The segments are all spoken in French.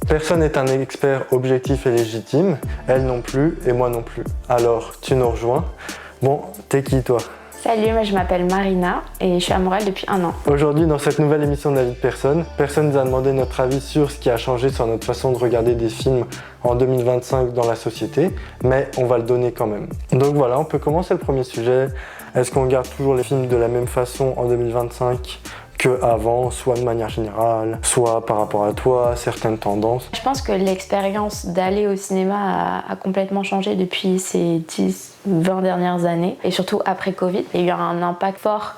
Personne n'est un expert objectif et légitime, elle non plus et moi non plus. Alors, tu nous rejoins. Bon, t'es qui toi ? Salut, moi je m'appelle Marina et je suis à Montréal depuis 1 an. Aujourd'hui, dans cette nouvelle émission de La vie de personne, personne nous a demandé notre avis sur ce qui a changé sur notre façon de regarder des films en 2025 dans la société, mais on va le donner quand même. Donc voilà, on peut commencer le premier sujet. Est-ce qu'on regarde toujours les films de la même façon en 2025 qu'avant, soit de manière générale, soit par rapport à toi, certaines tendances? Je pense que l'expérience d'aller au cinéma a complètement changé depuis ces 10-20 dernières années, et surtout après Covid. Il y a eu un impact fort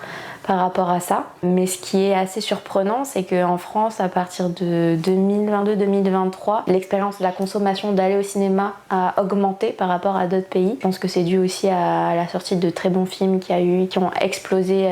par rapport à ça. Mais ce qui est assez surprenant, c'est qu'en France, à partir de 2022-2023, l'expérience de la consommation d'aller au cinéma a augmenté par rapport à d'autres pays. Je pense que c'est dû aussi à la sortie de très bons films qui ont explosé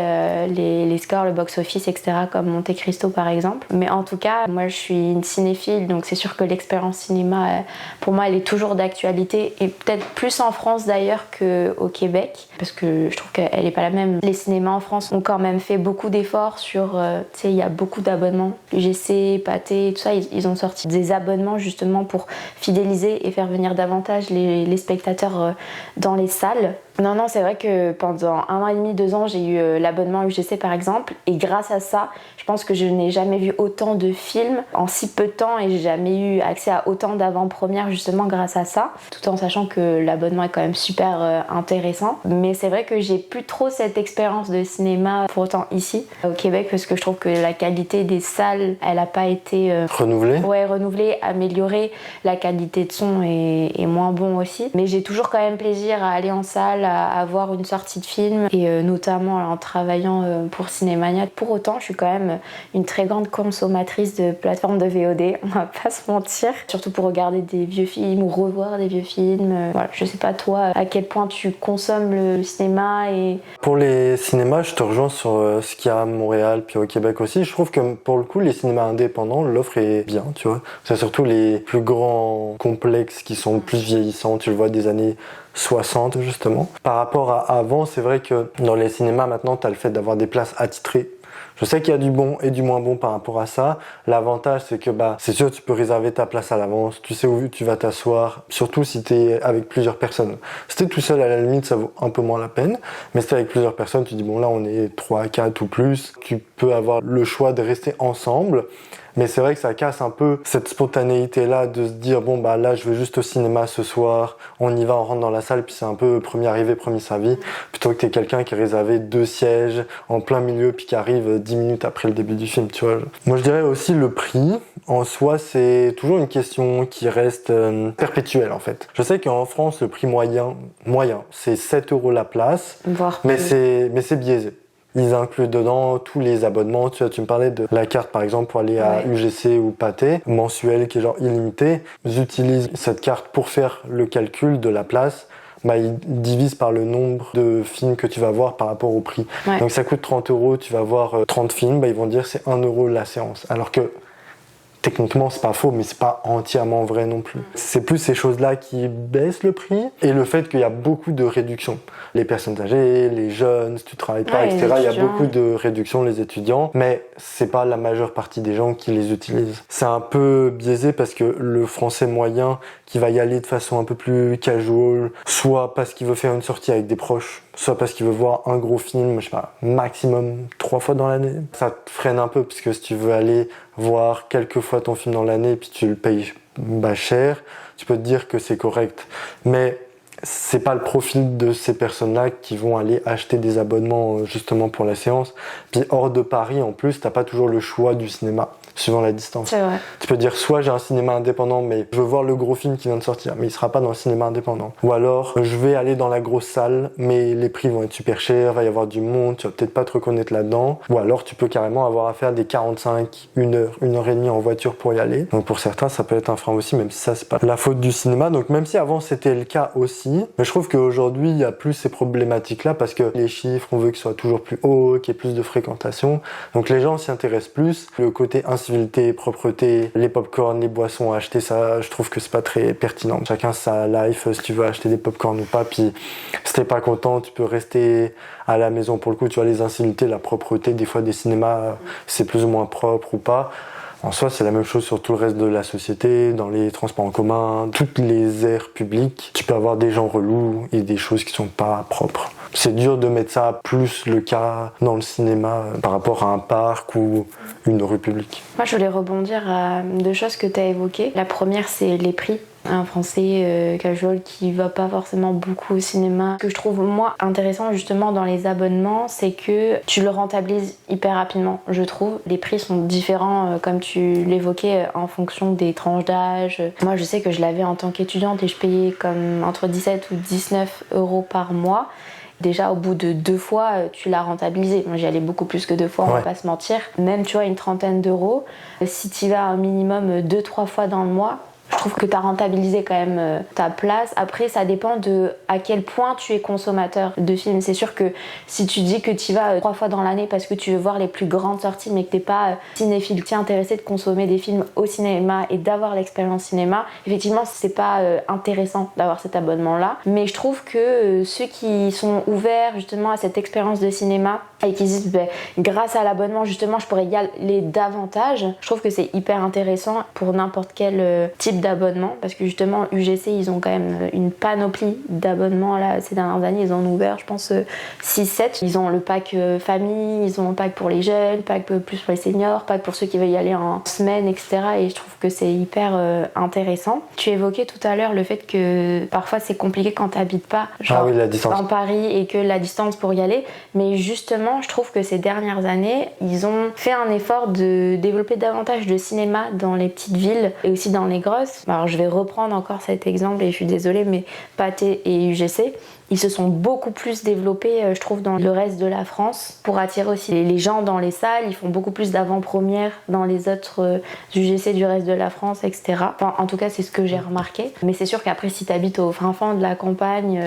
les scores, le box-office, etc., comme Monte Cristo par exemple. Mais en tout cas, moi je suis une cinéphile, donc c'est sûr que l'expérience cinéma, pour moi, elle est toujours d'actualité, et peut-être plus en France d'ailleurs qu'au Québec, parce que je trouve qu'elle n'est pas la même. Les cinémas en France ont quand même fait beaucoup d'efforts sur, tu sais, il y a beaucoup d'abonnements, UGC, Pathé, tout ça, ils ont sorti des abonnements justement pour fidéliser et faire venir davantage les spectateurs dans les salles. Non, c'est vrai que pendant 1 an et demi, 2 ans, j'ai eu l'abonnement UGC par exemple, et grâce à ça, je pense que je n'ai jamais vu autant de films en si peu de temps, et j'ai jamais eu accès à autant d'avant-premières justement grâce à ça, tout en sachant que l'abonnement est quand même super intéressant. Mais c'est vrai que j'ai plus trop cette expérience de cinéma pour autant ici au Québec, parce que je trouve que la qualité des salles, elle a pas été renouvelée, améliorée. La qualité de son est moins bon aussi, mais j'ai toujours quand même plaisir à aller en salle, à voir une sortie de film, et notamment en travaillant pour Cinémania. Pour autant, je suis quand même une très grande consommatrice de plateformes de VOD, on va pas se mentir, surtout pour regarder des vieux films ou revoir des vieux films. Voilà, je sais pas toi à quel point tu consommes le cinéma. Et pour les cinémas, je te rejoins sur ce qu'il y a à Montréal puis au Québec aussi. Je trouve que pour le coup, les cinémas indépendants, l'offre est bien, tu vois. C'est surtout les plus grands complexes qui sont plus vieillissants, tu le vois, des années 60 justement. Par rapport à avant, c'est vrai que dans les cinémas maintenant, tu as le fait d'avoir des places attitrées. Je sais qu'il y a du bon et du moins bon par rapport à ça. L'avantage, c'est que c'est sûr, tu peux réserver ta place à l'avance, tu sais où tu vas t'asseoir, surtout si tu es avec plusieurs personnes. Si tu es tout seul, à la limite, ça vaut un peu moins la peine. Mais si tu es avec plusieurs personnes, tu dis bon là on est 3, 4 ou plus, tu peux avoir le choix de rester ensemble. Mais c'est vrai que ça casse un peu cette spontanéité-là de se dire bon là je vais juste au cinéma ce soir, on y va, on rentre dans la salle, puis c'est un peu premier arrivé, premier servi, plutôt que t'es quelqu'un qui est réservé 2 sièges en plein milieu puis qui arrive 10 minutes après le début du film, tu vois. Moi je dirais aussi le prix, en soi c'est toujours une question qui reste perpétuelle en fait. Je sais qu'en France le prix moyen c'est 7 € la place, mais c'est biaisé. Ils incluent dedans tous les abonnements. Tu me parlais de la carte par exemple pour aller à UGC ou Pathé, mensuel qui est genre illimité. Ils utilisent cette carte pour faire le calcul de la place. Ils divisent par le nombre de films que tu vas voir par rapport au prix. Ouais. Donc ça coûte 30 €, tu vas voir 30 films, ils vont dire c'est 1 € la séance. Alors que techniquement, c'est pas faux, mais c'est pas entièrement vrai non plus. C'est plus ces choses-là qui baissent le prix, et le fait qu'il y a beaucoup de réductions. Les personnes âgées, les jeunes, si tu travailles pas, etc. Il y a beaucoup de réductions, les étudiants, mais c'est pas la majeure partie des gens qui les utilisent. C'est un peu biaisé parce que le français moyen qui va y aller de façon un peu plus casual, soit parce qu'il veut faire une sortie avec des proches, soit parce qu'il veut voir un gros film, je sais pas, maximum 3 fois dans l'année. Ça te freine un peu, parce que si tu veux aller voir quelques fois ton film dans l'année et puis tu le payes cher, tu peux te dire que c'est correct. Mais c'est pas le profil de ces personnes-là qui vont aller acheter des abonnements justement pour la séance. Puis hors de Paris, en plus, t'as pas toujours le choix du cinéma, suivant la distance. C'est vrai. Tu peux dire soit j'ai un cinéma indépendant, mais je veux voir le gros film qui vient de sortir, mais il sera pas dans le cinéma indépendant. Ou alors, je vais aller dans la grosse salle, mais les prix vont être super chers, va y avoir du monde, tu vas peut-être pas te reconnaître là-dedans. Ou alors, tu peux carrément avoir à faire des 45, 1 heure, 1 heure et demie en voiture pour y aller. Donc pour certains, ça peut être un frein aussi, même si ça, c'est pas la faute du cinéma. Donc même si avant, c'était le cas aussi, mais je trouve qu'aujourd'hui, il y a plus ces problématiques-là, parce que les chiffres, on veut qu'ils soient toujours plus hauts, qu'il y ait plus de fréquentation. Donc les gens s'y intéressent plus. Le côté civilité, propreté, les pop-corn, les boissons à acheter, ça, je trouve que c'est pas très pertinent. Chacun sa life, si tu veux acheter des pop-corn ou pas, puis si t'es pas content, tu peux rester à la maison. Pour le coup, tu vois, les incivilités, la propreté, des fois des cinémas, c'est plus ou moins propre ou pas. En soi, c'est la même chose sur tout le reste de la société, dans les transports en commun, toutes les aires publiques. Tu peux avoir des gens relous et des choses qui sont pas propres. C'est dur de mettre ça plus le cas dans le cinéma par rapport à un parc ou une rue publique. Moi, je voulais rebondir à deux choses que tu as évoquées. La première, c'est les prix. Un Français casual qui va pas forcément beaucoup au cinéma. Ce que je trouve moi intéressant justement dans les abonnements, c'est que tu le rentabilises hyper rapidement, je trouve. Les prix sont différents, comme tu l'évoquais, en fonction des tranches d'âge. Moi, je sais que je l'avais en tant qu'étudiante et je payais comme entre 17 ou 19 euros par mois. Déjà, au bout de 2 fois, tu l'as rentabilisé. Moi, j'y allais beaucoup plus que 2 fois, on va pas se mentir. Même, tu vois, une trentaine d'euros. Si tu y vas un minimum 2-3 fois dans le mois, je trouve que tu as rentabilisé quand même ta place. Après, ça dépend de à quel point tu es consommateur de films. C'est sûr que si tu dis que tu y vas 3 fois dans l'année parce que tu veux voir les plus grandes sorties, mais que t'es pas cinéphile, tu es intéressé de consommer des films au cinéma et d'avoir l'expérience cinéma, effectivement, c'est pas intéressant d'avoir cet abonnement-là. Mais je trouve que ceux qui sont ouverts justement à cette expérience de cinéma et qui disent grâce à l'abonnement, justement, je pourrais y aller davantage, je trouve que c'est hyper intéressant pour n'importe quel type d'abonnement, parce que justement UGC ils ont quand même une panoplie d'abonnements là ces dernières années. Ils en ont ouvert je pense 6-7. Ils ont le pack famille, ils ont le pack pour les jeunes, pack plus pour les seniors, pack pour ceux qui veulent y aller en semaine, etc. Et je trouve que c'est hyper intéressant. Tu évoquais tout à l'heure le fait que parfois c'est compliqué quand t'habites pas genre la distance. en Paris et que la distance pour y aller, mais justement je trouve que ces dernières années ils ont fait un effort de développer davantage de cinéma dans les petites villes et aussi dans les grosses. Alors je vais reprendre encore cet exemple et je suis désolée, mais Pathé et UGC, ils se sont beaucoup plus développés, je trouve, dans le reste de la France pour attirer aussi les gens dans les salles. Ils font beaucoup plus d'avant-premières dans les autres UGC du reste de la France, etc. Enfin, en tout cas, c'est ce que j'ai remarqué. Mais c'est sûr qu'après, si tu habites au fin fond de la campagne,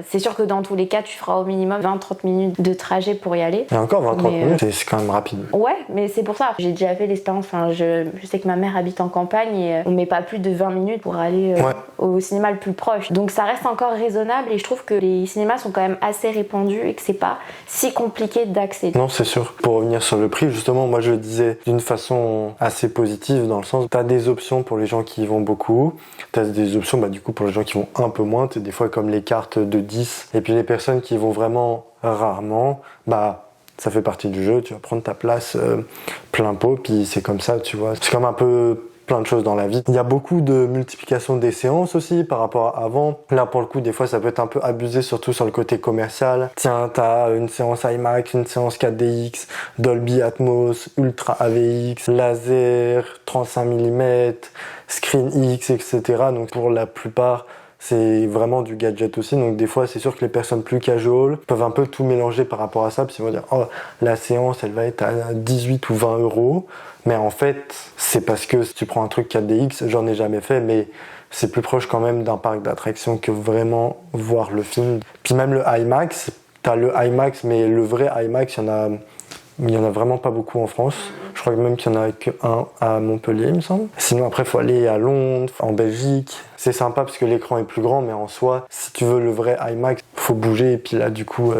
c'est sûr que dans tous les cas, tu feras au minimum 20-30 minutes de trajet pour y aller. Et encore 20-30 minutes, c'est quand même rapide. Ouais, mais c'est pour ça. J'ai déjà fait l'expérience. Enfin, je sais que ma mère habite en campagne et on met pas plus de 20 minutes pour aller au cinéma le plus proche. Donc ça reste encore raisonnable et je trouve que les cinémas sont quand même assez répandus et que c'est pas si compliqué d'accéder. Non, c'est sûr. Pour revenir sur le prix, justement, moi je le disais d'une façon assez positive dans le sens où t'as des options pour les gens qui y vont beaucoup, t'as des options du coup pour les gens qui vont un peu moins, t'as des fois comme les cartes de 10, et puis les personnes qui vont vraiment rarement, ça fait partie du jeu, tu vas prendre ta place plein pot, puis c'est comme ça, tu vois. C'est comme un peu plein de choses dans la vie. Il y a beaucoup de multiplication des séances aussi par rapport à avant. Là, pour le coup, des fois, ça peut être un peu abusé, surtout sur le côté commercial. Tiens, t'as une séance IMAX, une séance 4DX, Dolby Atmos, Ultra AVX, laser, 35 mm, Screen X, etc. Donc, pour la plupart, c'est vraiment du gadget aussi, donc des fois c'est sûr que les personnes plus casual peuvent un peu tout mélanger par rapport à ça, puis ils vont dire la séance elle va être à 18 ou 20 euros, mais en fait c'est parce que si tu prends un truc 4DX, j'en ai jamais fait, mais c'est plus proche quand même d'un parc d'attractions que vraiment voir le film. Puis même le IMAX, t'as le IMAX, mais le vrai IMAX, il y en a vraiment pas beaucoup en France. Je crois même qu'il y en a qu'un à Montpellier, il me semble. Sinon, après, il faut aller à Londres, en Belgique. C'est sympa parce que l'écran est plus grand, mais en soi, si tu veux le vrai IMAX, faut bouger. Et puis là, du coup,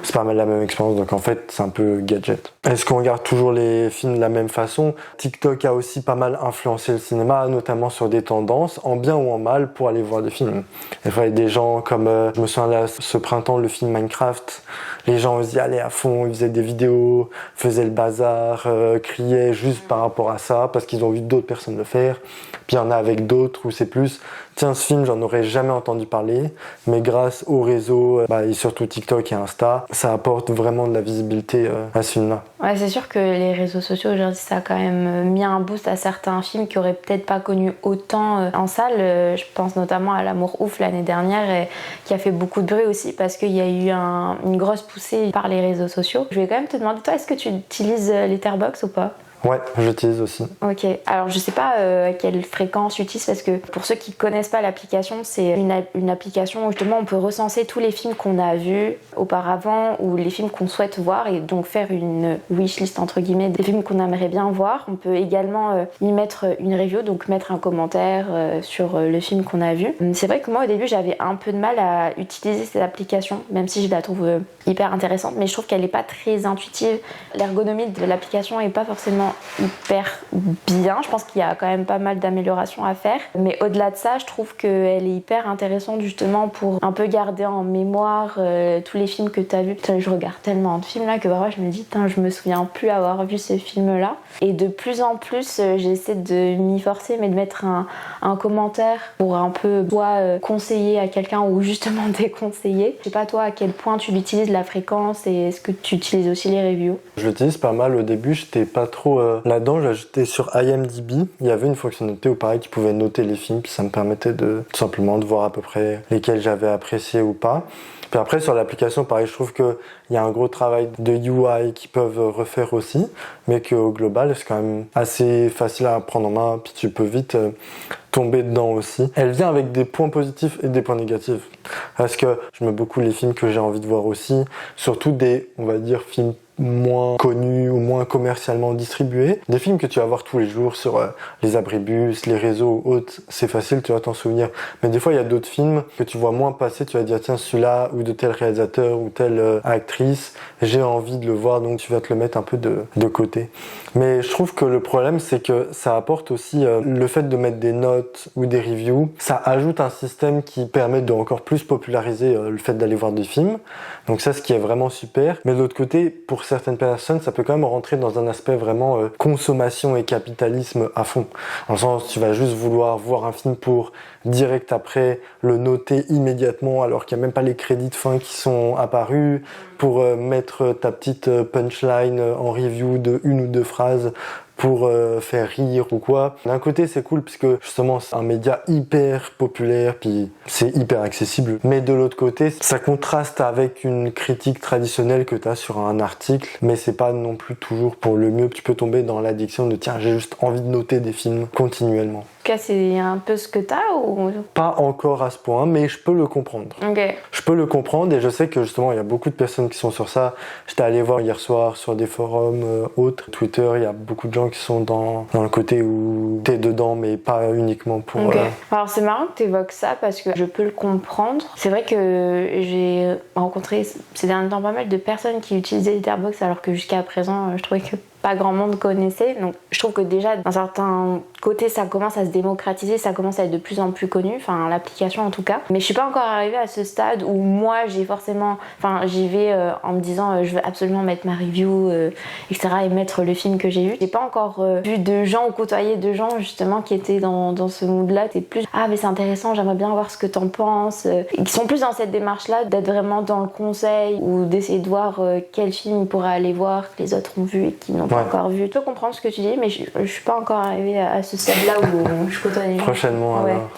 c'est pas mal la même expérience. Donc en fait, c'est un peu gadget. Est-ce qu'on regarde toujours les films de la même façon ? TikTok a aussi pas mal influencé le cinéma, notamment sur des tendances, en bien ou en mal, pour aller voir des films. Des fois, il y a des gens comme, je me souviens là, ce printemps, le film Minecraft. Les gens y allaient à fond, ils faisaient des vidéos, faisaient le bazar, criaient juste par rapport à ça, parce qu'ils ont vu d'autres personnes le faire. Puis il y en a avec d'autres où c'est plus, tiens, ce film, j'en aurais jamais entendu parler, mais grâce au réseau, et surtout TikTok et Insta, ça apporte vraiment de la visibilité à ce film-là. Ouais, c'est sûr que les réseaux sociaux aujourd'hui, ça a quand même mis un boost à certains films qui auraient peut-être pas connu autant en salle. Je pense notamment à L'Amour ouf l'année dernière, et qui a fait beaucoup de bruit aussi parce qu'il y a eu une grosse poussée par les réseaux sociaux. Je vais quand même te demander, toi, est-ce que tu utilises Letterboxd ou pas ? Ouais, j'utilise aussi. Ok, alors je sais pas à quelle fréquence tu utilises, parce que pour ceux qui connaissent pas l'application, c'est une application où justement on peut recenser tous les films qu'on a vus auparavant ou les films qu'on souhaite voir, et donc faire une wishlist entre guillemets des films qu'on aimerait bien voir. On peut également y mettre une review, donc mettre un commentaire sur le film qu'on a vu. C'est vrai que moi au début j'avais un peu de mal à utiliser cette application, même si je la trouve hyper intéressante, mais je trouve qu'elle est pas très intuitive. L'ergonomie de l'application est pas forcément hyper bien. Je pense qu'il y a quand même pas mal d'améliorations à faire. Mais au-delà de ça, je trouve qu'elle est hyper intéressante justement pour un peu garder en mémoire tous les films que tu as vus. Putain, je regarde tellement de films là que parfois je me dis, je me souviens plus avoir vu ce film-là. Et de plus en plus, j'essaie de m'y forcer, mais de mettre un commentaire pour un peu soit conseiller à quelqu'un ou justement déconseiller. Je sais pas toi à quel point tu l'utilises, la fréquence, et est-ce que tu utilises aussi les reviews? Je l'utilise pas mal au début, j'étais pas trop là-dedans, j'étais sur IMDb, il y avait une fonctionnalité où pareil tu pouvais noter les films, puis ça me permettait de tout simplement de voir à peu près lesquels j'avais apprécié ou pas. Puis après sur l'application, pareil, je trouve qu'il y a un gros travail de UI qu'ils peuvent refaire aussi, mais qu'au global c'est quand même assez facile à prendre en main, puis tu peux vite tomber dedans aussi. Elle vient avec des points positifs et des points négatifs, parce que je mets beaucoup les films que j'ai envie de voir aussi, surtout des, on va dire, films moins connus ou moins commercialement distribués. Des films que tu vas voir tous les jours sur les abribus, les réseaux autres, c'est facile, tu vas t'en souvenir. Mais des fois, il y a d'autres films que tu vois moins passer, tu vas dire tiens, celui-là, ou de tel réalisateur, ou telle actrice, j'ai envie de le voir, donc tu vas te le mettre un peu de côté. Mais je trouve que le problème, c'est que ça apporte aussi le fait de mettre des notes ou des reviews, ça ajoute un système qui permet de encore plus populariser le fait d'aller voir des films. Donc ça, ce qui est vraiment super. Mais de l'autre côté, pour certaines personnes, ça peut quand même rentrer dans un aspect vraiment consommation et capitalisme à fond. Dans le sens, tu vas juste vouloir voir un film pour direct après le noter immédiatement alors qu'il n'y a même pas les crédits de fin qui sont apparus, pour mettre ta petite punchline en review de une ou deux phrases pour faire rire ou quoi. D'un côté c'est cool puisque justement c'est un média hyper populaire puis c'est hyper accessible, mais de l'autre côté ça contraste avec une critique traditionnelle que tu as sur un article, mais c'est pas non plus toujours pour le mieux. Tu peux tomber dans l'addiction de tiens, j'ai juste envie de noter des films continuellement. En tout cas, c'est un peu ce que t'as ou... Pas encore à ce point, mais je peux le comprendre. Ok. Je peux le comprendre et je sais que justement il y a beaucoup de personnes qui sont sur ça. J'étais allé voir hier soir sur des forums autres, Twitter, il y a beaucoup de gens qui sont dans le côté où t'es dedans, mais pas uniquement pour... Ok. Alors c'est marrant que t'évoques ça parce que je peux le comprendre. C'est vrai que j'ai rencontré ces derniers temps pas mal de personnes qui utilisaient Letterboxd alors que jusqu'à présent je trouvais que pas grand monde connaissait. Donc je trouve que déjà d'un certain côté ça commence à se démocratiser, ça commence à être de plus en plus connu, enfin l'application en tout cas. Mais je suis pas encore arrivée à ce stade où moi j'ai forcément, enfin j'y vais en me disant je veux absolument mettre ma review etc. et mettre le film que j'ai vu. J'ai pas encore vu de gens ou côtoyé de gens justement qui étaient dans ce mood là. C'est plus ah mais c'est intéressant, j'aimerais bien voir ce que t'en penses. Ils sont plus dans cette démarche là d'être vraiment dans le conseil ou d'essayer de voir quel film ils pourraient aller voir que les autres ont vu et qui n'ont pas encore vu. Je peux comprendre ce que tu dis, mais je suis pas encore arrivée à ce stade-là où je côtoie les gens. Prochainement, ouais. alors.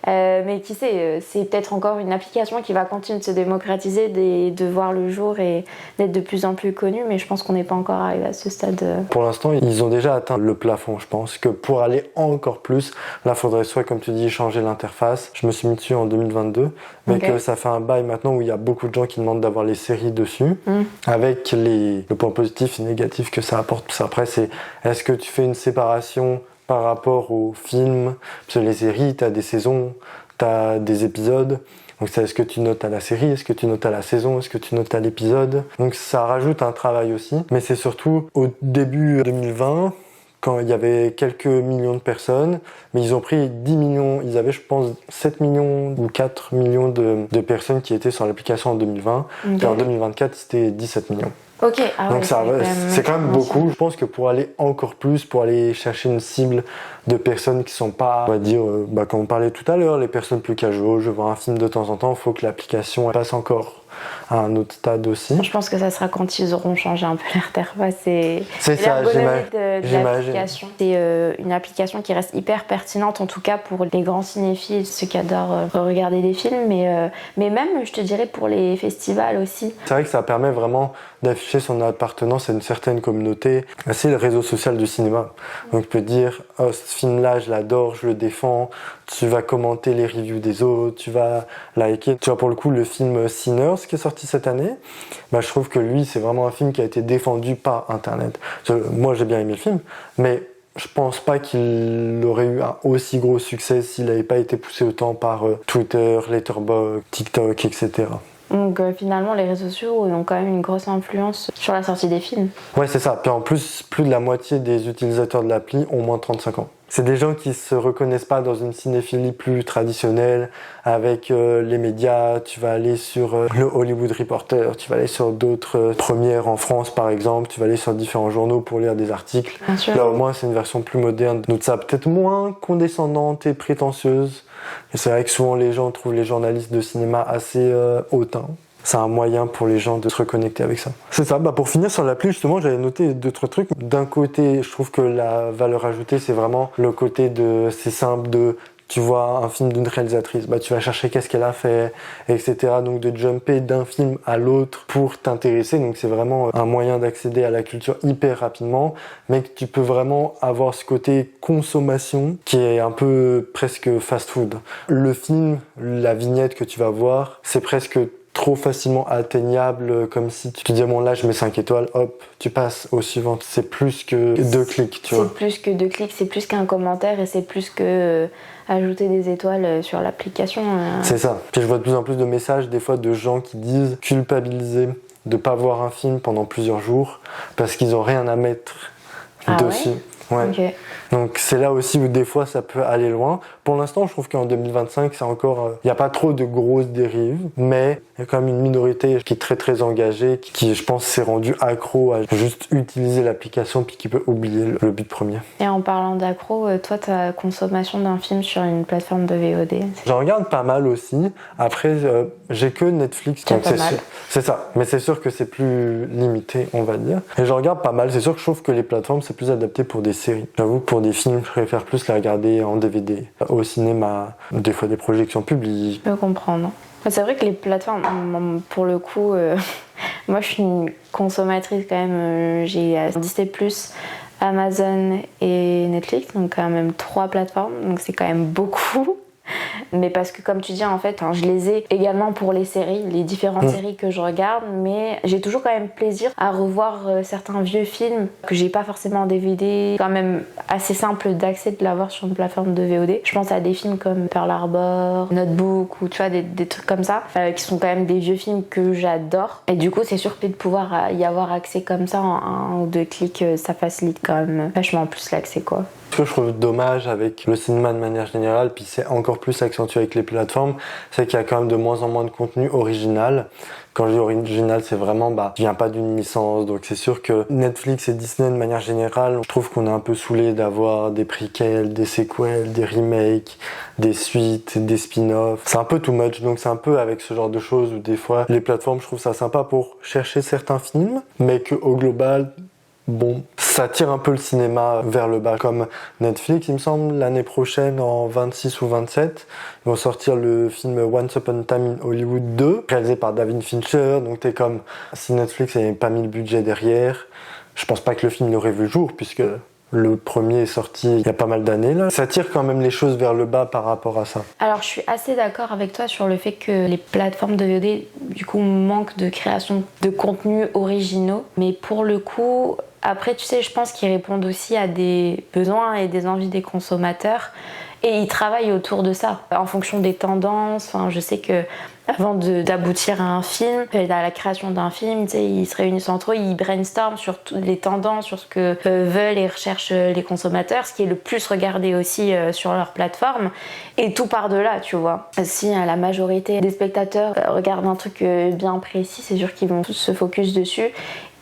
Ouais. Mais qui sait, c'est peut-être encore une application qui va continuer de se démocratiser, de voir le jour et d'être de plus en plus connue, mais je pense qu'on n'est pas encore arrivé à ce stade. Pour l'instant, ils ont déjà atteint le plafond. Je pense que pour aller encore plus, là, faudrait soit, comme tu dis, changer l'interface. Je me suis mis dessus en 2022, mais que ça fait un bail maintenant où il y a beaucoup de gens qui demandent d'avoir les séries dessus, avec le point positif et négatif que ça apporte. Après, c'est est-ce que tu fais une séparation par rapport aux films, parce que les séries, t'as des saisons, t'as des épisodes, donc c'est est-ce que tu notes à la série, est-ce que tu notes à la saison, est-ce que tu notes à l'épisode, donc ça rajoute un travail aussi, mais c'est surtout au début 2020, quand il y avait quelques millions de personnes, mais ils ont pris 10 millions, ils avaient je pense 7 millions ou 4 millions de personnes qui étaient sur l'application en 2020, et en 2024 c'était 17 millions. Ok, ah donc ouais, c'est quand même beaucoup. Je pense que pour aller encore plus, pour aller chercher une cible de personnes qui sont pas, on va dire, comme on parlait tout à l'heure, les personnes plus casual, je vois un film de temps en temps, il faut que l'application passe encore à un autre stade aussi. Je pense que ça sera quand ils auront changé un peu l'interface et ça, l'application. C'est une application qui reste hyper pertinente, en tout cas pour les grands cinéphiles, ceux qui adorent regarder des films, mais même, je te dirais, pour les festivals aussi. C'est vrai que ça permet vraiment d'afficher son appartenance à une certaine communauté. C'est le réseau social du cinéma. Donc tu peux dire, oh, ce film-là, je l'adore, je le défends. Tu vas commenter les reviews des autres, tu vas liker. Tu vois, pour le coup, le film Sinners qui est sorti cette année, je trouve que lui, c'est vraiment un film qui a été défendu par Internet. Moi, j'ai bien aimé le film, mais je pense pas qu'il aurait eu un aussi gros succès s'il n'avait pas été poussé autant par Twitter, Letterboxd, TikTok, etc. Donc finalement, les réseaux sociaux ont quand même une grosse influence sur la sortie des films. Ouais, c'est ça. Puis en plus, plus de la moitié des utilisateurs de l'appli ont moins de 35 ans. C'est des gens qui se reconnaissent pas dans une cinéphilie plus traditionnelle avec les médias. Tu vas aller sur le Hollywood Reporter, tu vas aller sur d'autres premières en France par exemple, tu vas aller sur différents journaux pour lire des articles. Bien sûr. Là au moins c'est une version plus moderne, donc ça peut-être moins condescendante et prétentieuse. Et c'est vrai que souvent les gens trouvent les journalistes de cinéma assez hautains. C'est un moyen pour les gens de se reconnecter avec ça. C'est ça, pour finir sur l'appli, justement, j'avais noté d'autres trucs. D'un côté, je trouve que la valeur ajoutée, c'est vraiment le côté de, c'est simple de, tu vois un film d'une réalisatrice, tu vas chercher qu'est-ce qu'elle a fait, etc. Donc de jumper d'un film à l'autre pour t'intéresser. Donc c'est vraiment un moyen d'accéder à la culture hyper rapidement, mais que tu peux vraiment avoir ce côté consommation qui est un peu presque fast-food. Le film, la vignette que tu vas voir, c'est presque trop facilement atteignable, comme si tu te disais bon là je mets 5 étoiles, hop, tu passes au suivant. C'est plus que 2 clics, tu vois. C'est plus que 2 clics, c'est plus qu'un commentaire et c'est plus que ajouter des étoiles sur l'application. C'est ça. Puis je vois de plus en plus de messages des fois de gens qui disent culpabiliser de pas voir un film pendant plusieurs jours parce qu'ils ont rien à mettre dessus. Ouais. Okay. Donc c'est là aussi où des fois ça peut aller loin. Pour l'instant, je trouve qu'en 2025, c'est encore, il n'y a pas trop de grosses dérives, mais il y a quand même une minorité qui est très très engagée, qui je pense s'est rendue accro à juste utiliser l'application puis qui peut oublier le but premier. Et en parlant d'accro, toi ta consommation d'un film sur une plateforme de VOD? J'en regarde pas mal aussi. Après, j'ai que Netflix, donc c'est ça. Mais c'est sûr que c'est plus limité, on va dire. Et j'en regarde pas mal. C'est sûr que je trouve que les plateformes c'est plus adapté pour des séries. J'avoue que pour des films, je préfère plus les regarder en DVD. Au cinéma, des fois des projections publiques. Je peux comprendre. C'est vrai que les plateformes, pour le coup, moi je suis une consommatrice quand même. J'ai Disney+, Amazon et Netflix, donc quand même 3 plateformes, donc c'est quand même beaucoup. Mais parce que comme tu dis en fait, je les ai également pour les séries, les différentes séries que je regarde, mais j'ai toujours quand même plaisir à revoir certains vieux films que j'ai pas forcément en DVD, quand même assez simple d'accès de l'avoir sur une plateforme de VOD. Je pense à des films comme Pearl Harbor, Notebook ou tu vois des trucs comme ça, qui sont quand même des vieux films que j'adore. Et du coup c'est sûr que de pouvoir y avoir accès comme ça en 1 ou 2 clics, ça facilite quand même vachement plus l'accès quoi. Ce que je trouve dommage avec le cinéma de manière générale, puis c'est encore plus accentué avec les plateformes, c'est qu'il y a quand même de moins en moins de contenu original. Quand je dis original, c'est vraiment, vient pas d'une licence. Donc c'est sûr que Netflix et Disney de manière générale, je trouve qu'on est un peu saoulé d'avoir des prequels, des sequels, des remakes, des suites, des spin-offs. C'est un peu too much. Donc c'est un peu avec ce genre de choses où des fois, les plateformes, je trouve ça sympa pour chercher certains films, mais qu'au global, ça tire un peu le cinéma vers le bas. Comme Netflix, il me semble, l'année prochaine, en 26 ou 27, ils vont sortir le film Once Upon a Time in Hollywood 2, réalisé par David Fincher. Donc t'es comme, si Netflix n'avait pas mis le budget derrière, je pense pas que le film aurait vu le jour, puisque le premier est sorti il y a pas mal d'années là. Ça tire quand même les choses vers le bas par rapport à ça. Alors je suis assez d'accord avec toi sur le fait que les plateformes de VOD du coup manquent de création de contenus originaux. Mais pour le coup, après tu sais, je pense qu'ils répondent aussi à des besoins et des envies des consommateurs. Et ils travaillent autour de ça, en fonction des tendances. Enfin, je sais que avant d'aboutir à un film, à la création d'un film, tu sais, ils se réunissent entre eux, ils brainstorment sur les tendances, sur ce que veulent et recherchent les consommateurs, ce qui est le plus regardé aussi sur leur plateforme. Et tout part de là, tu vois. Si la majorité des spectateurs regardent un truc bien précis, c'est sûr qu'ils vont tous se focus dessus.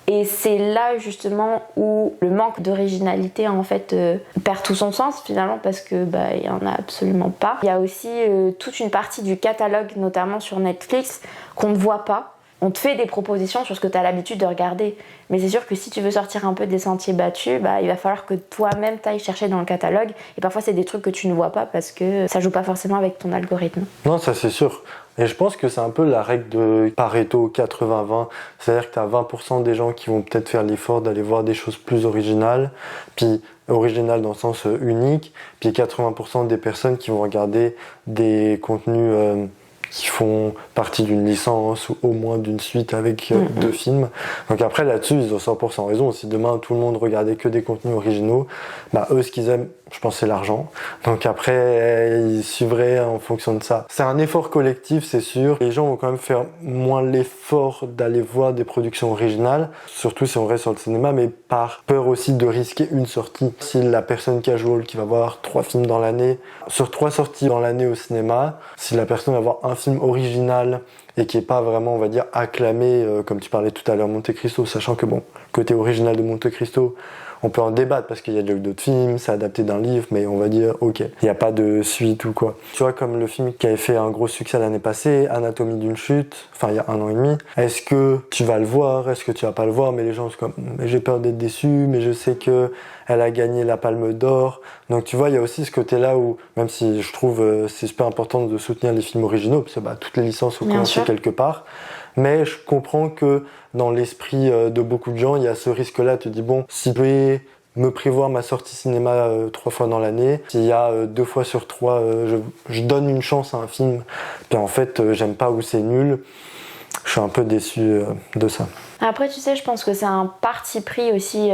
Et c'est là justement où le manque d'originalité en fait perd tout son sens finalement parce que il y en a absolument pas. Il y a aussi toute une partie du catalogue notamment sur Netflix qu'on ne voit pas. On te fait des propositions sur ce que tu as l'habitude de regarder. Mais c'est sûr que si tu veux sortir un peu des sentiers battus, il va falloir que toi-même t'ailles chercher dans le catalogue. Et parfois c'est des trucs que tu ne vois pas parce que ça joue pas forcément avec ton algorithme. Non, ça c'est sûr. Et je pense que c'est un peu la règle de Pareto 80-20. C'est-à-dire que tu as 20% des gens qui vont peut-être faire l'effort d'aller voir des choses plus originales, puis originales dans le sens unique, puis 80% des personnes qui vont regarder des contenus qui font partie d'une licence ou au moins d'une suite avec 2 films. Donc après là-dessus ils ont 100% raison. Si demain tout le monde regardait que des contenus originaux, bah eux ce qu'ils aiment, je pense c'est l'argent. Donc après ils suivraient en fonction de ça. C'est un effort collectif, c'est sûr. Les gens vont quand même faire moins l'effort d'aller voir des productions originales, surtout si on reste sur le cinéma, mais par peur aussi de risquer une sortie. Si la personne casual qui va voir 3 films dans l'année, sur 3 sorties dans l'année au cinéma, si la personne va voir un film original et qui est pas vraiment, on va dire, acclamé, comme tu parlais tout à l'heure, Monte Cristo, sachant que bon, côté original de Monte Cristo, on peut en débattre parce qu'il y a déjà eu d'autres films, c'est adapté d'un livre, mais on va dire, ok, il n'y a pas de suite ou quoi. Tu vois, comme le film qui avait fait un gros succès l'année passée, Anatomie d'une chute, enfin il y a 1 an et demi, est-ce que tu vas le voir, est-ce que tu vas pas le voir, mais les gens sont comme, mais j'ai peur d'être déçu, mais je sais que elle a gagné la Palme d'Or. Donc tu vois, il y a aussi ce côté-là où, même si je trouve c'est super important de soutenir les films originaux, parce que bah, toutes les licences ont commencé quelque part, mais je comprends que dans l'esprit de beaucoup de gens, il y a ce risque-là. Tu te dis, bon, si je vais me prévoir ma sortie cinéma 3 fois dans l'année, s'il y a 2 fois sur 3, je donne une chance à un film, puis en fait, j'aime pas ou c'est nul, je suis un peu déçu de ça. Après, tu sais, je pense que c'est un parti pris aussi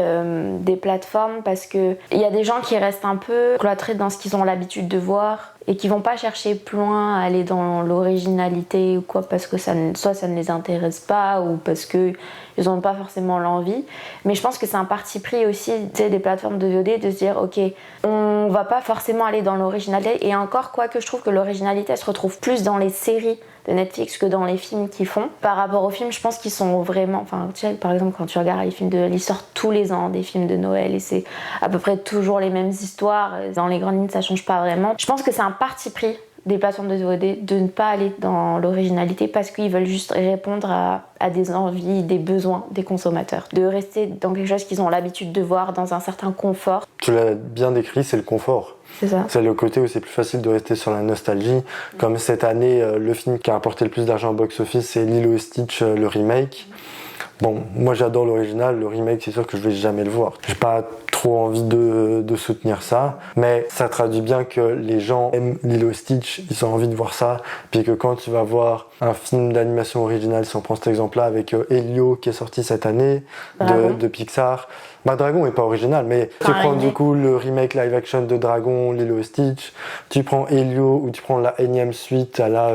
des plateformes parce que il y a des gens qui restent un peu cloîtrés dans ce qu'ils ont l'habitude de voir et qui vont pas chercher plus loin à aller dans l'originalité ou quoi parce que soit ça ne les intéresse pas ou parce que ils ont pas forcément l'envie. Mais je pense que c'est un parti pris aussi, tu sais, des plateformes de VOD de se dire, ok, on va pas forcément aller dans l'originalité et encore quoi que je trouve que l'originalité elle se retrouve plus dans les séries de Netflix que dans les films qu'ils font. Par rapport aux films, je pense qu'ils sont vraiment... Enfin, tu sais, par exemple, quand tu regardes les films de... Ils sortent tous les ans des films de Noël et c'est à peu près toujours les mêmes histoires. Dans les grandes lignes, ça change pas vraiment. Je pense que c'est un parti pris des plateformes de VOD de ne pas aller dans l'originalité parce qu'ils veulent juste répondre à des envies, des besoins des consommateurs. De rester dans quelque chose qu'ils ont l'habitude de voir, dans un certain confort. Tu l'as bien décrit, c'est le confort. C'est ça. C'est le côté où c'est plus facile de rester sur la nostalgie. Comme cette année, le film qui a rapporté le plus d'argent au box-office, c'est Lilo et Stitch, le remake. Bon, moi j'adore l'original, le remake c'est sûr que je vais jamais le voir. J'ai pas trop envie de soutenir ça, mais ça traduit bien que les gens aiment Lilo et Stitch, ils ont envie de voir ça, puis que quand tu vas voir un film d'animation original, si on prend cet exemple-là avec Elio qui est sorti cette année de Pixar, bah Dragon est pas original, mais tu prends du coup le remake live action de Dragon, Lilo et Stitch, tu prends Elio ou tu prends la énième suite à la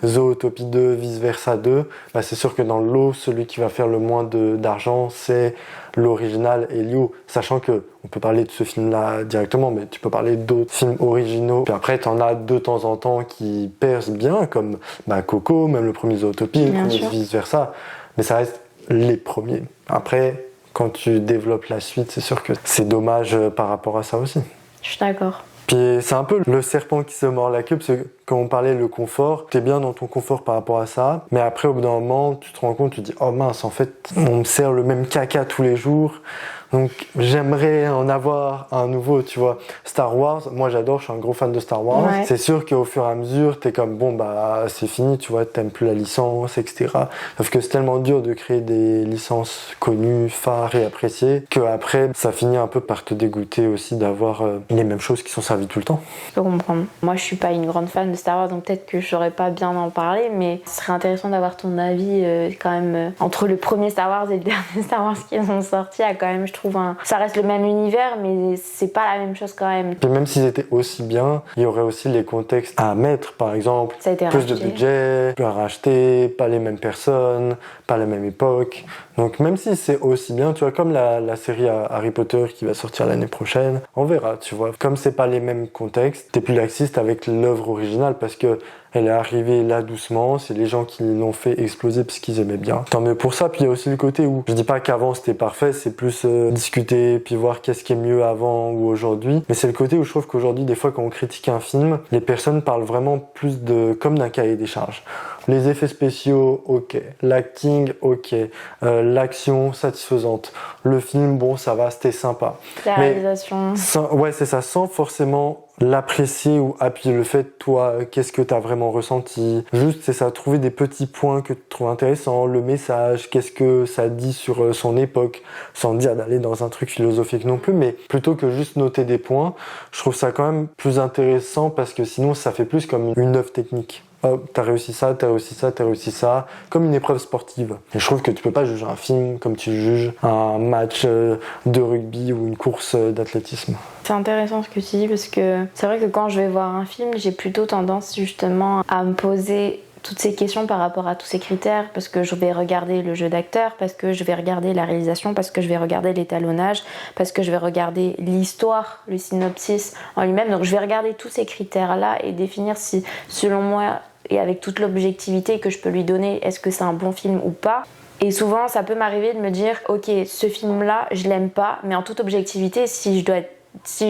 Zootopie 2, Vice Versa 2, bah c'est sûr que dans le lot, celui qui va faire le moins d'argent, c'est l'original Elio, sachant que on peut parler de ce film-là directement, mais tu peux parler d'autres films originaux. Puis après, t'en as de temps en temps qui percent bien, comme bah, Coco, même le premier Zootopie, le premier Vice Versa, mais ça reste les premiers. Après, quand tu développes la suite, c'est sûr que c'est dommage par rapport à ça aussi. Je suis d'accord. Puis c'est un peu le serpent qui se mord la queue, parce que quand on parlait le confort, t'es bien dans ton confort par rapport à ça, mais après au bout d'un moment, tu te rends compte, tu te dis « Oh mince, en fait, on me sert le même caca tous les jours, donc j'aimerais en avoir un nouveau, tu vois. » Star Wars, moi j'adore, je suis un gros fan de Star Wars. Ouais. C'est sûr qu'au fur et à mesure, t'es comme « Bon bah c'est fini, tu vois, t'aimes plus la licence, etc. » Sauf que c'est tellement dur de créer des licences connues, phares et appréciées, qu'après, ça finit un peu par te dégoûter aussi d'avoir les mêmes choses qui sont servies tout le temps. Je peux comprendre. Moi je suis pas une grande fan de Star Wars, donc peut-être que je saurais pas bien en parler, mais ce serait intéressant d'avoir ton avis quand même entre le premier Star Wars et le dernier Star Wars qui ont sorti. Il y a quand même, je trouve, ça reste le même univers, mais c'est pas la même chose quand même. Et même s'ils étaient aussi bien, il y aurait aussi les contextes à mettre, par exemple, plus de budget, plus à racheter, pas les mêmes personnes, pas la même époque. Donc même si c'est aussi bien, tu vois, comme la série Harry Potter qui va sortir l'année prochaine, on verra, tu vois. Comme c'est pas les mêmes contextes, t'es plus laxiste avec l'œuvre originale parce que elle est arrivée là doucement, c'est les gens qui l'ont fait exploser parce qu'ils aimaient bien. Tant mieux pour ça, puis il y a aussi le côté où, je dis pas qu'avant c'était parfait, c'est plus discuter, puis voir qu'est-ce qui est mieux avant ou aujourd'hui, mais c'est le côté où je trouve qu'aujourd'hui, des fois quand on critique un film, les personnes parlent vraiment plus comme d'un cahier des charges. Les effets spéciaux, ok. L'acting, ok. L'action, satisfaisante. Le film, bon, ça va, c'était sympa. La réalisation. Ouais, c'est ça, sans forcément l'apprécier ou appuyer le fait, toi, qu'est-ce que t'as vraiment ressenti. Juste, c'est ça, trouver des petits points que tu trouves intéressants, le message, qu'est-ce que ça dit sur son époque, sans dire d'aller dans un truc philosophique non plus, mais plutôt que juste noter des points, je trouve ça quand même plus intéressant parce que sinon, ça fait plus comme une œuvre technique. oh, t'as réussi ça, t'as réussi ça, t'as réussi ça, comme une épreuve sportive. Et je trouve que tu peux pas juger un film comme tu juges un match de rugby ou une course d'athlétisme. C'est intéressant ce que tu dis parce que c'est vrai que quand je vais voir un film, j'ai plutôt tendance justement à me poser toutes ces questions par rapport à tous ces critères, parce que je vais regarder le jeu d'acteur, parce que je vais regarder la réalisation, parce que je vais regarder l'étalonnage, parce que je vais regarder l'histoire, le synopsis en lui-même. Donc je vais regarder tous ces critères-là et définir si, selon moi, et avec toute l'objectivité que je peux lui donner, est-ce que c'est un bon film ou pas. Et souvent, ça peut m'arriver de me dire, ok, ce film-là, je l'aime pas, mais en toute objectivité, si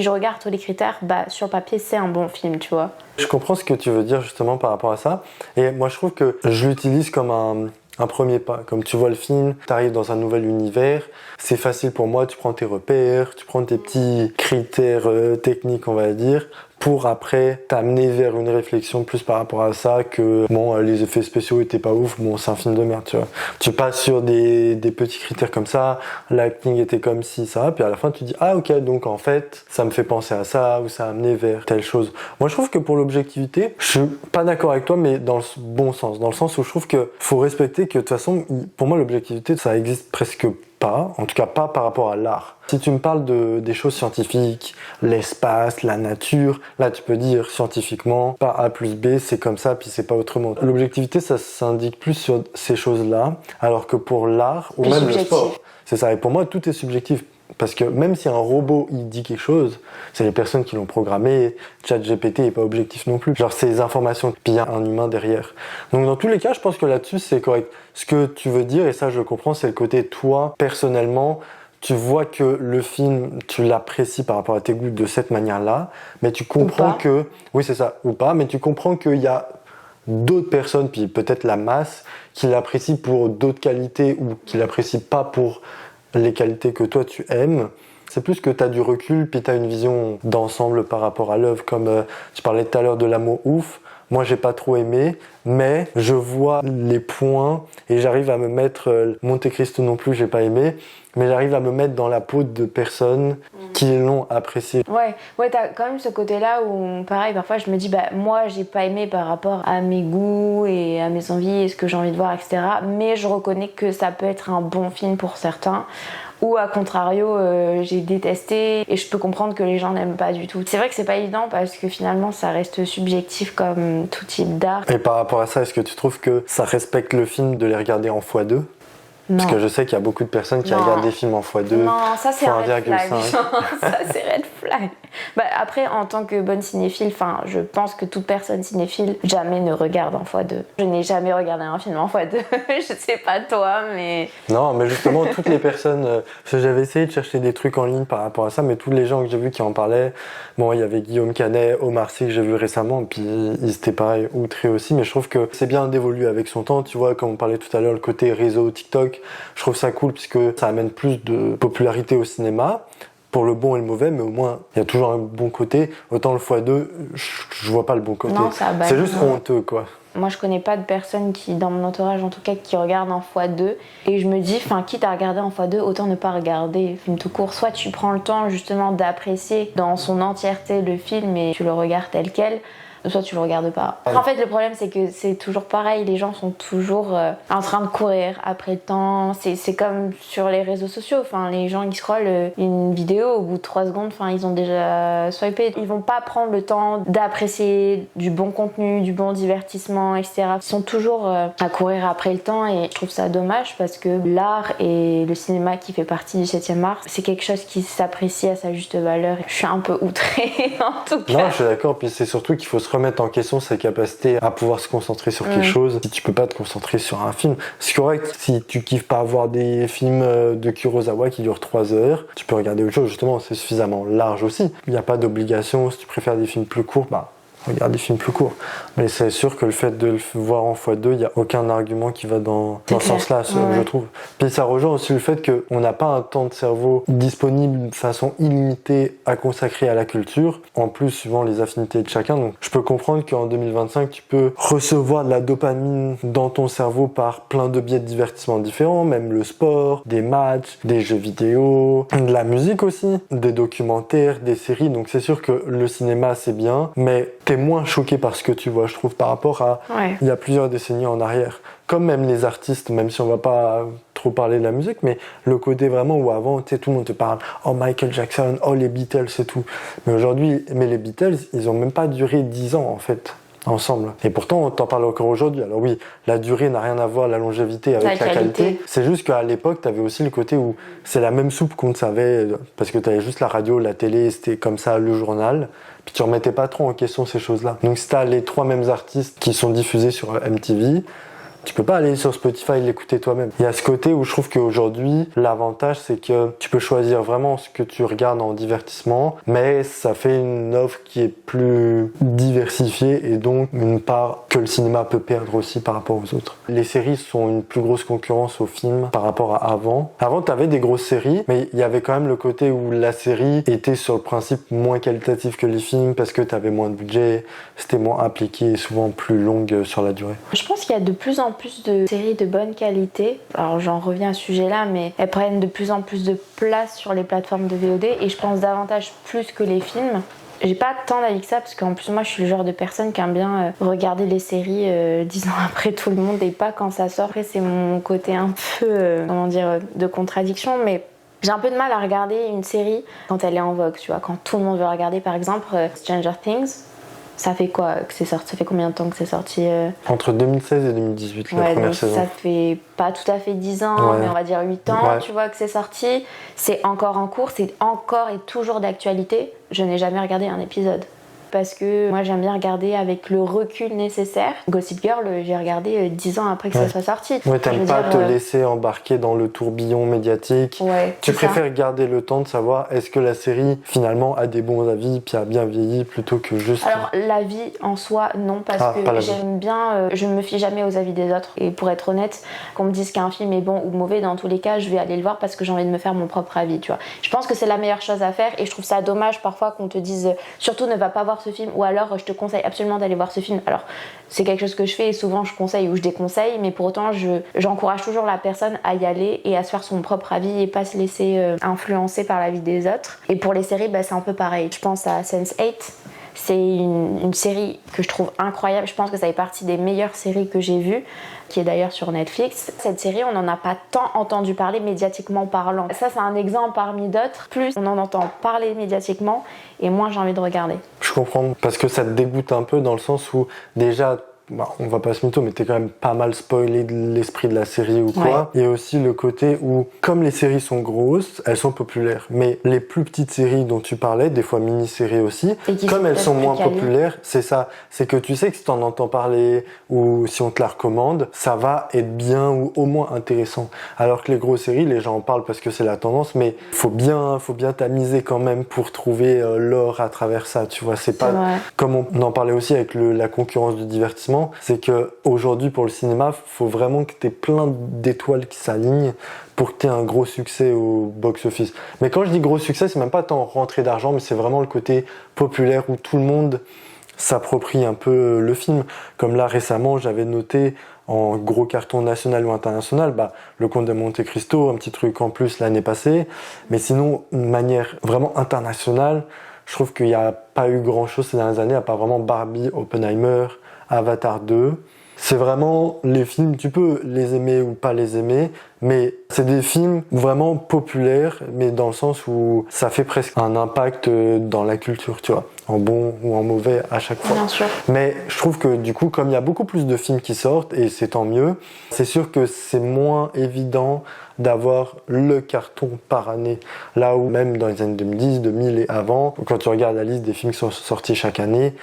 je regarde tous les critères, bah, sur papier, c'est un bon film, tu vois. Je comprends ce que tu veux dire justement par rapport à ça. Et moi, je trouve que je l'utilise comme un premier pas. Comme tu vois le film, tu arrives dans un nouvel univers, c'est facile pour moi, tu prends tes repères, tu prends tes petits critères techniques, on va dire, pour après t'amener vers une réflexion plus par rapport à ça que bon, les effets spéciaux étaient pas ouf, bon, c'est un film de merde, tu vois. Tu passes sur des petits critères comme ça, l'acting était comme ci, ça, puis à la fin tu dis ah ok, donc en fait ça me fait penser à ça ou ça a amené vers telle chose. Moi je trouve que pour l'objectivité, je suis pas d'accord avec toi, mais dans le bon sens, dans le sens où je trouve que faut respecter que de toute façon, pour moi l'objectivité ça existe presque pas, en tout cas pas par rapport à l'art. Si tu me parles des choses scientifiques, l'espace, la nature, là tu peux dire scientifiquement, par A plus B, c'est comme ça, puis c'est pas autrement. L'objectivité, ça s'indique plus sur ces choses-là, alors que pour l'art, ou même le sport, c'est ça. Et pour moi, tout est subjectif. Parce que même si un robot il dit quelque chose, c'est les personnes qui l'ont programmé. ChatGPT est pas objectif non plus. Genre c'est les informations, puis il y a un humain derrière. Donc dans tous les cas, je pense que là-dessus c'est correct. Ce que tu veux dire, et ça je comprends, c'est le côté toi personnellement. Tu vois que le film, tu l'apprécies par rapport à tes goûts de cette manière-là, mais tu comprends que, oui c'est ça, ou pas, mais tu comprends qu'il y a d'autres personnes, puis peut-être la masse, qui l'apprécient pour d'autres qualités ou qui l'apprécient pas pour les qualités que toi tu aimes. C'est plus que tu as du recul, puis tu as une vision d'ensemble par rapport à l'œuvre, comme tu parlais tout à l'heure de l'amour ouf. Moi, j'ai pas trop aimé, mais je vois les points et j'arrive à me mettre. Monte Cristo non plus, j'ai pas aimé, mais j'arrive à me mettre dans la peau de personnes qui l'ont apprécié. Ouais, t'as quand même ce côté-là où, pareil, parfois je me dis, bah, moi, j'ai pas aimé par rapport à mes goûts et à mes envies et ce que j'ai envie de voir, etc. Mais je reconnais que ça peut être un bon film pour certains. Ou à contrario, j'ai détesté et je peux comprendre que les gens n'aiment pas du tout. C'est vrai que c'est pas évident parce que finalement ça reste subjectif comme tout type d'art. Et par rapport à ça, est-ce que tu trouves que ça respecte le film de les regarder en x2 ? Non. Parce que je sais qu'il y a beaucoup de personnes qui regardent des films en x2. Non, ça c'est un red flag. 1,5. Ça c'est red flag. Bah, après, en tant que bonne cinéphile, je pense que toute personne cinéphile jamais ne regarde en x2. Je n'ai jamais regardé un film en x2. Je sais pas toi, mais... Non, mais justement, toutes les personnes... parce que j'avais essayé de chercher des trucs en ligne par rapport à ça, mais tous les gens que j'ai vus qui en parlaient... Bon, il y avait Guillaume Canet, Omar Sy que j'ai vu récemment, puis ils étaient pareil, outrés aussi, mais je trouve que c'est bien d'évoluer avec son temps, tu vois, comme on parlait tout à l'heure, le côté réseau TikTok, je trouve ça cool puisque ça amène plus de popularité au cinéma, pour le bon et le mauvais, mais au moins il y a toujours un bon côté. Autant le x2, je vois pas le bon côté. Non, c'est juste honteux, quoi. Moi, je connais pas de personnes qui, dans mon entourage en tout cas, qui regardent en x2. Et je me dis, quitte à regarder en x2, autant ne pas regarder le film tout court. Soit tu prends le temps justement d'apprécier dans son entièreté le film et tu le regardes tel quel, soit tu le regardes pas. En fait, le problème, c'est que c'est toujours pareil. Les gens sont toujours en train de courir après le temps. C'est comme sur les réseaux sociaux. Les gens qui scrollent une vidéo, au bout de 3 secondes, ils ont déjà swipé. Ils vont pas prendre le temps d'apprécier du bon contenu, du bon divertissement, etc. Ils sont toujours à courir après le temps et je trouve ça dommage parce que l'art et le cinéma qui fait partie du 7e art, c'est quelque chose qui s'apprécie à sa juste valeur. Je suis un peu outrée en tout cas. Non, je suis d'accord. Puis c'est surtout qu'il faut se remettre en question sa capacité à pouvoir se concentrer sur quelque chose. Si tu peux pas te concentrer sur un film, c'est correct. Si tu kiffes pas voir des films de Kurosawa qui durent 3 heures, tu peux regarder autre chose. Justement, c'est suffisamment large aussi. Il n'y a pas d'obligation. Si tu préfères des films plus courts, regarde des films plus courts. Mais c'est sûr que le fait de le voir en x2, il n'y a aucun argument qui va dans ce sens-là, je trouve. Puis ça rejoint aussi le fait qu'on n'a pas un temps de cerveau disponible de façon illimitée à consacrer à la culture, en plus suivant les affinités de chacun. Donc je peux comprendre qu'en 2025, tu peux recevoir de la dopamine dans ton cerveau par plein de biais de divertissement différents, même le sport, des matchs, des jeux vidéo, de la musique aussi, des documentaires, des séries. Donc c'est sûr que le cinéma, c'est bien, mais t'es moins choqué par ce que tu vois, je trouve, par rapport à il y a plusieurs décennies en arrière. Comme même les artistes, même si on va pas trop parler de la musique, mais le côté vraiment où avant, tu sais, tout le monde te parle, oh Michael Jackson, oh les Beatles et tout. Mais aujourd'hui, les Beatles, ils ont même pas duré 10 ans en fait, ensemble. Et pourtant, on t'en parle encore aujourd'hui. Alors oui, la durée n'a rien à voir, la longévité avec la qualité. C'est juste qu'à l'époque, t'avais aussi le côté où c'est la même soupe qu'on te savait, parce que t'avais juste la radio, la télé, c'était comme ça, le journal. Puis tu remettais pas trop en question ces choses-là. Donc si t'as les 3 mêmes artistes qui sont diffusés sur MTV, tu peux pas aller sur Spotify et l'écouter toi-même. Il y a ce côté où je trouve qu'aujourd'hui, l'avantage, c'est que tu peux choisir vraiment ce que tu regardes en divertissement, mais ça fait une offre qui est plus diversifiée et donc une part que le cinéma peut perdre aussi par rapport aux autres. Les séries sont une plus grosse concurrence aux films par rapport à avant. Avant, t'avais des grosses séries, mais il y avait quand même le côté où la série était sur le principe moins qualitatif que les films parce que t'avais moins de budget, c'était moins impliqué et souvent plus longue sur la durée. Je pense qu'il y a de plus en plus de séries de bonne qualité. Alors j'en reviens à ce sujet-là, mais elles prennent de plus en plus de place sur les plateformes de VOD et je pense davantage plus que les films. J'ai pas tant d'avis que ça parce qu'en plus moi je suis le genre de personne qui aime bien regarder les séries 10 ans après tout le monde et pas quand ça sort. Après c'est mon côté un peu de contradiction, mais j'ai un peu de mal à regarder une série quand elle est en vogue, tu vois, quand tout le monde veut regarder par exemple Stranger Things. Ça fait quoi que c'est sorti? Ça fait combien de temps que c'est sorti Entre 2016 et 2018, la première saison. Ça fait pas tout à fait 10 ans, mais on va dire 8 ans, tu vois, que c'est sorti. C'est encore en cours, c'est encore et toujours d'actualité. Je n'ai jamais regardé un épisode. Parce que moi j'aime bien regarder avec le recul nécessaire. Gossip Girl, j'ai regardé 10 ans après que ça soit sorti. Ouais, t'aimes pas te laisser embarquer dans le tourbillon médiatique. Tu préfères garder le temps de savoir est-ce que la série finalement a des bons avis puis a bien vieilli plutôt que juste... Alors l'avis en soi, non, parce que j'aime bien, je ne me fie jamais aux avis des autres. Et pour être honnête, qu'on me dise qu'un film est bon ou mauvais, dans tous les cas, je vais aller le voir parce que j'ai envie de me faire mon propre avis, tu vois. Je pense que c'est la meilleure chose à faire et je trouve ça dommage parfois qu'on te dise surtout ne va pas voir ce film ou alors je te conseille absolument d'aller voir ce film. Alors c'est quelque chose que je fais et souvent je conseille ou je déconseille, mais pour autant j'encourage toujours la personne à y aller et à se faire son propre avis et pas se laisser influencer par l'avis des autres. Et pour les séries, c'est un peu pareil. Je pense à Sense8. C'est une série que je trouve incroyable. Je pense que ça fait partie des meilleures séries que j'ai vues, qui est d'ailleurs sur Netflix. Cette série, on n'en a pas tant entendu parler médiatiquement parlant. Ça, c'est un exemple parmi d'autres. Plus on en entend parler médiatiquement, et moins j'ai envie de regarder. Je comprends, parce que ça te dégoûte un peu dans le sens où déjà... on va pas se mytho, mais t'es quand même pas mal spoilé de l'esprit de la série ou quoi. Il y a aussi le côté où, comme les séries sont grosses, elles sont populaires. Mais les plus petites séries dont tu parlais, des fois mini-séries aussi, comme elles sont moins populaires, c'est ça. C'est que tu sais que si t'en entends parler ou si on te la recommande, ça va être bien ou au moins intéressant. Alors que les grosses séries, les gens en parlent parce que c'est la tendance, mais faut bien tamiser quand même pour trouver l'or à travers ça, tu vois. C'est pas comme on en parlait aussi avec la concurrence du divertissement. C'est que aujourd'hui pour le cinéma, faut vraiment que t'aies plein d'étoiles qui s'alignent pour que t'aies un gros succès au box-office. Mais quand je dis gros succès, c'est même pas tant rentrée d'argent, mais c'est vraiment le côté populaire où tout le monde s'approprie un peu le film. Comme là récemment, j'avais noté en gros carton national ou international, Le Comte de Monte Cristo, un petit truc en plus l'année passée. Mais sinon, de manière vraiment internationale, je trouve qu'il n'y a pas eu grand chose ces dernières années, à part vraiment Barbie, Oppenheimer, Avatar 2. C'est vraiment les films, tu peux les aimer ou pas les aimer, mais c'est des films vraiment populaires, mais dans le sens où ça fait presque un impact dans la culture, tu vois, en bon ou en mauvais à chaque fois. Bien sûr. Mais je trouve que du coup, comme il y a beaucoup plus de films qui sortent, et c'est tant mieux, c'est sûr que c'est moins évident d'avoir le carton par année. Là où même dans les années 2010, 2000 et avant, quand tu regardes la liste des films qui sont sortis chaque année,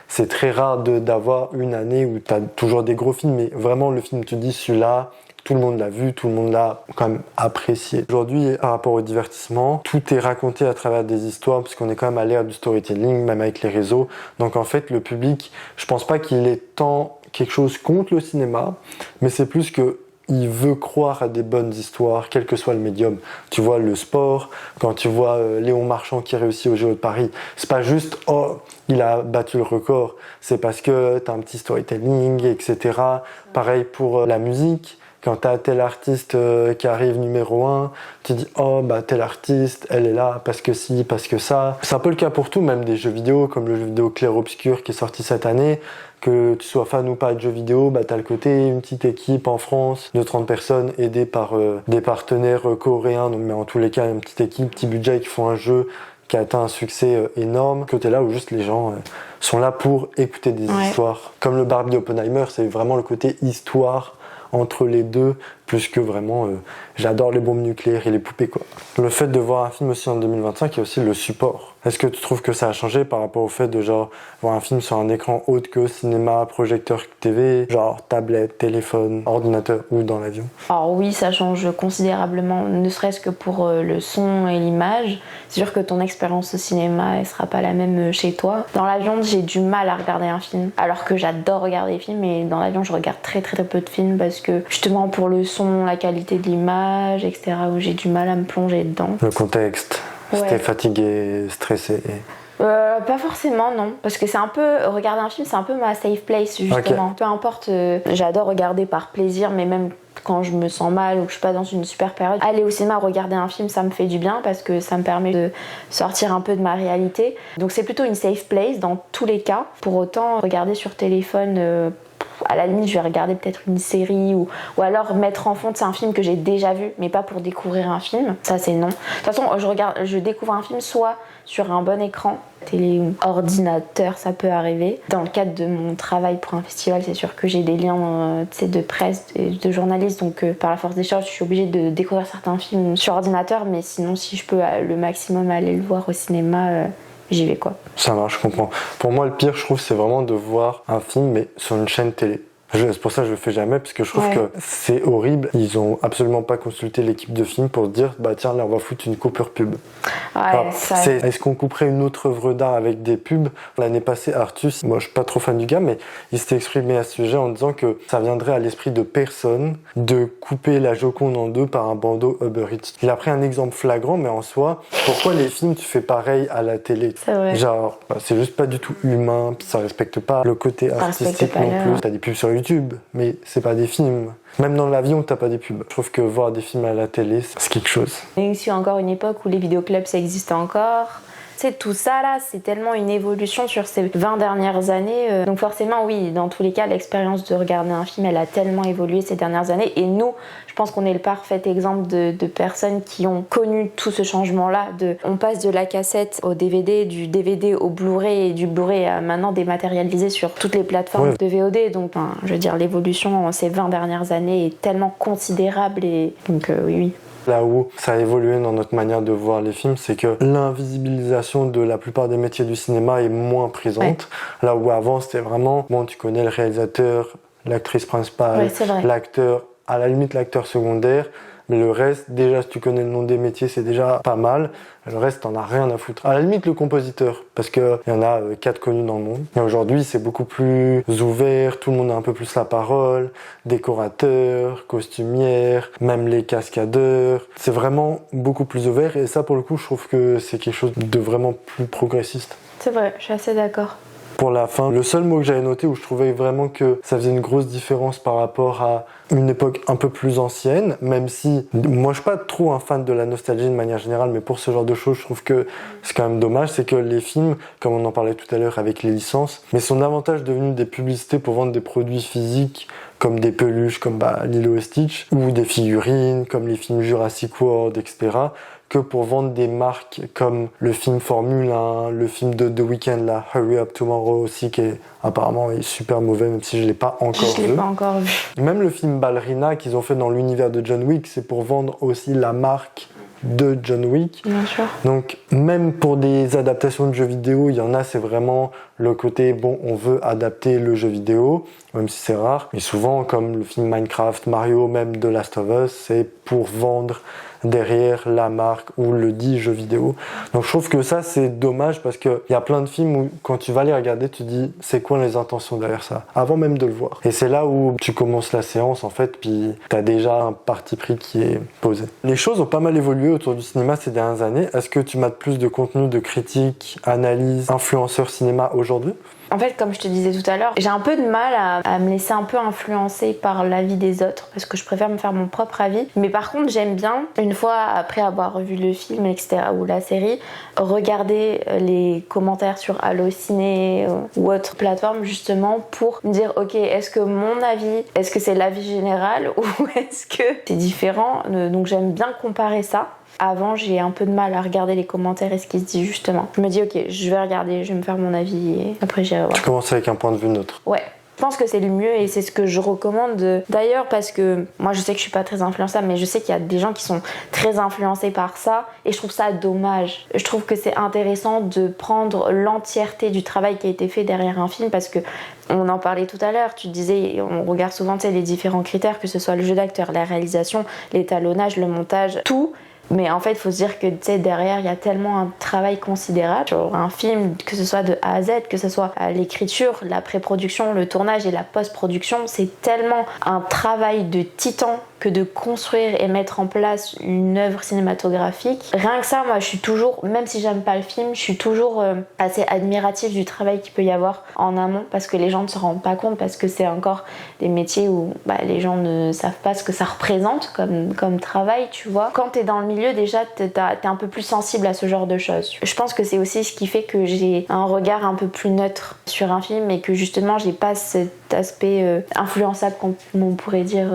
c'est très rare d'avoir une année où tu as toujours des gros films, mais vraiment le film te dit celui-là, tout le monde l'a vu, tout le monde l'a quand même apprécié. Aujourd'hui, par rapport au divertissement, tout est raconté à travers des histoires, parce qu'on est quand même à l'ère du storytelling, même avec les réseaux. Donc en fait, le public, je pense pas qu'il ait tant quelque chose contre le cinéma, mais c'est plus que il veut croire à des bonnes histoires, quel que soit le médium. Tu vois, le sport, quand tu vois Léon Marchand qui réussit au Jeux de Paris, c'est pas juste « Oh, il a battu le record », c'est parce que t'as un petit storytelling, etc. Pareil pour la musique. quand t'as tel artiste qui arrive numéro 1, tu dis oh bah tel artiste, elle est là parce que si, parce que ça. C'est un peu le cas pour tout, même des jeux vidéo, comme le jeu vidéo Clair Obscur qui est sorti cette année. Que tu sois fan ou pas de jeux vidéo, bah t'as le côté une petite équipe en France de 30 personnes aidées par des partenaires coréens, donc mais en tous les cas une petite équipe, petit budget qui font un jeu qui a atteint un succès énorme. Côté là où juste les gens sont là pour écouter des histoires. Comme le Barbie Oppenheimer, c'est vraiment le côté histoire entre les deux, plus que vraiment j'adore les bombes nucléaires et les poupées quoi. Le fait de voir un film aussi en 2025, il y a aussi le support. Est-ce que tu trouves que ça a changé par rapport au fait de genre voir un film sur un écran autre que cinéma, projecteur TV, genre tablette, téléphone, ordinateur ou dans l'avion? Alors oui, ça change considérablement, ne serait-ce que pour le son et l'image. C'est sûr que ton expérience au cinéma, elle sera pas la même chez toi. Dans l'avion, j'ai du mal à regarder un film, alors que j'adore regarder des films, et dans l'avion, je regarde très peu de films parce que justement pour le son, la qualité de l'image, etc., où j'ai du mal à me plonger dedans. Le contexte, c'était fatigué, stressé. Pas forcément, non. Parce que c'est un peu... Regarder un film, c'est un peu ma safe place, justement. Okay. Peu importe, j'adore regarder par plaisir, mais même quand je me sens mal ou que je suis pas dans une super période, aller au cinéma, regarder un film, ça me fait du bien parce que ça me permet de sortir un peu de ma réalité. Donc c'est plutôt une safe place dans tous les cas. Pour autant, regarder sur téléphone... à la limite je vais regarder peut-être une série ou alors mettre en fond, c'est un film que j'ai déjà vu mais pas pour découvrir un film, ça c'est non. De toute façon je découvre un film soit sur un bon écran, télé ou ordinateur, ça peut arriver. Dans le cadre de mon travail pour un festival, c'est sûr que j'ai des liens de presse, de journalistes, donc par la force des choses je suis obligée de découvrir certains films sur ordinateur, mais sinon si je peux le maximum aller le voir au cinéma, j'y vais quoi. Ça marche, je comprends. Pour moi, le pire, je trouve, c'est vraiment de voir un film, mais sur une chaîne télé. C'est pour ça que je le fais jamais, parce que je trouve que c'est horrible. Ils ont absolument pas consulté l'équipe de film pour se dire, bah tiens, là, on va foutre une coupure pub. Alors, est-ce qu'on couperait une autre œuvre d'art avec des pubs? L'année passée, Artus, moi je suis pas trop fan du gars, mais il s'était exprimé à ce sujet en disant que ça viendrait à l'esprit de personne de couper la Joconde en deux par un bandeau Uber Eats. Il a pris un exemple flagrant, mais en soi, pourquoi les films tu fais pareil à la télé? C'est vrai. Genre, c'est juste pas du tout humain, ça respecte pas le côté artistique non plus. T'as des pubs sur YouTube, mais c'est pas des films. Même dans l'avion, t'as pas des pubs. Je trouve que voir des films à la télé, c'est quelque chose. Il y a aussi encore une époque où les vidéoclubs, ça existe encore. C'est tout ça là, c'est tellement une évolution sur ces 20 dernières années. Donc forcément, oui, dans tous les cas, l'expérience de regarder un film, elle a tellement évolué ces dernières années. Et nous, je pense qu'on est le parfait exemple de personnes qui ont connu tout ce changement-là. On passe de la cassette au DVD, du DVD au Blu-ray et du Blu-ray à maintenant dématérialisé sur toutes les plateformes de VOD. Donc, je veux dire, l'évolution en ces 20 dernières années est tellement considérable. Et donc, oui. Là où ça a évolué dans notre manière de voir les films, c'est que l'invisibilisation de la plupart des métiers du cinéma est moins présente. Là où avant, c'était vraiment, bon, tu connais le réalisateur, l'actrice principale, l'acteur, à la limite l'acteur secondaire, mais le reste, déjà, si tu connais le nom des métiers, c'est déjà pas mal. Le reste, t'en as rien à foutre. À la limite, le compositeur, parce que il y en a 4 connus dans le monde. Et aujourd'hui, c'est beaucoup plus ouvert, tout le monde a un peu plus la parole. Décorateurs, costumières, même les cascadeurs. C'est vraiment beaucoup plus ouvert. Et ça, pour le coup, je trouve que c'est quelque chose de vraiment plus progressiste. C'est vrai, je suis assez d'accord. Pour la fin, le seul mot que j'avais noté où je trouvais vraiment que ça faisait une grosse différence par rapport à une époque un peu plus ancienne, même si moi je suis pas trop un fan de la nostalgie de manière générale, mais pour ce genre de choses je trouve que c'est quand même dommage, c'est que les films, comme on en parlait tout à l'heure avec les licences, mais sont davantage devenus des publicités pour vendre des produits physiques comme des peluches comme Lilo et Stitch, ou des figurines comme les films Jurassic World, etc., que pour vendre des marques comme le film Formule 1, le film de The Weeknd, là, Hurry Up Tomorrow aussi, qui est apparemment super mauvais, même si je l'ai pas encore vu. Je l'ai pas encore vu. Même le film Ballerina qu'ils ont fait dans l'univers de John Wick, c'est pour vendre aussi la marque de John Wick. Bien sûr. Donc même pour des adaptations de jeux vidéo, il y en a, c'est vraiment le côté, bon, on veut adapter le jeu vidéo, même si c'est rare. Mais souvent, comme le film Minecraft, Mario, même The Last of Us, c'est pour vendre derrière la marque ou le dit jeu vidéo. Donc je trouve que ça c'est dommage parce qu'il y a plein de films où quand tu vas les regarder tu dis c'est quoi les intentions derrière ça avant même de le voir. Et c'est là où tu commences la séance en fait puis t'as déjà un parti pris qui est posé. Les choses ont pas mal évolué autour du cinéma ces dernières années. Est-ce que tu mates plus de contenu de critique, analyse, influenceur cinéma aujourd'hui? En fait, comme je te disais tout à l'heure, j'ai un peu de mal à me laisser un peu influencer par l'avis des autres parce que je préfère me faire mon propre avis. Mais par contre, j'aime bien, une fois après avoir revu le film, etc., ou la série, regarder les commentaires sur Allociné ou autre plateforme justement pour me dire ok, est-ce que mon avis, est-ce que c'est l'avis général ou est-ce que c'est différent. Donc j'aime bien comparer ça. Avant, j'ai un peu de mal à regarder les commentaires et ce qui se dit justement. Je me dis ok, je vais regarder, je vais me faire mon avis et après j'irai voir. Tu commences avec un point de vue neutre. Ouais. Je pense que c'est le mieux et c'est ce que je recommande. D'ailleurs, parce que moi je sais que je suis pas très influençable, mais je sais qu'il y a des gens qui sont très influencés par ça et je trouve ça dommage. Je trouve que c'est intéressant de prendre l'entièreté du travail qui a été fait derrière un film parce que on en parlait tout à l'heure, tu disais, on regarde souvent les différents critères, que ce soit le jeu d'acteur, la réalisation, l'étalonnage, le montage, tout. Mais en fait, il faut se dire que derrière, il y a tellement un travail considérable. Genre un film, que ce soit de A à Z, que ce soit l'écriture, la pré-production, le tournage et la post-production, c'est tellement un travail de titan que de construire et mettre en place une œuvre cinématographique. Rien que ça, moi, je suis toujours, même si j'aime pas le film, je suis toujours assez admirative du travail qu'il peut y avoir en amont parce que les gens ne se rendent pas compte, parce que c'est encore des métiers où les gens ne savent pas ce que ça représente comme travail, tu vois. Quand t'es dans le milieu, déjà, t'es un peu plus sensible à ce genre de choses. Je pense que c'est aussi ce qui fait que j'ai un regard un peu plus neutre sur un film et que justement, j'ai pas cet aspect influençable, comme on pourrait dire.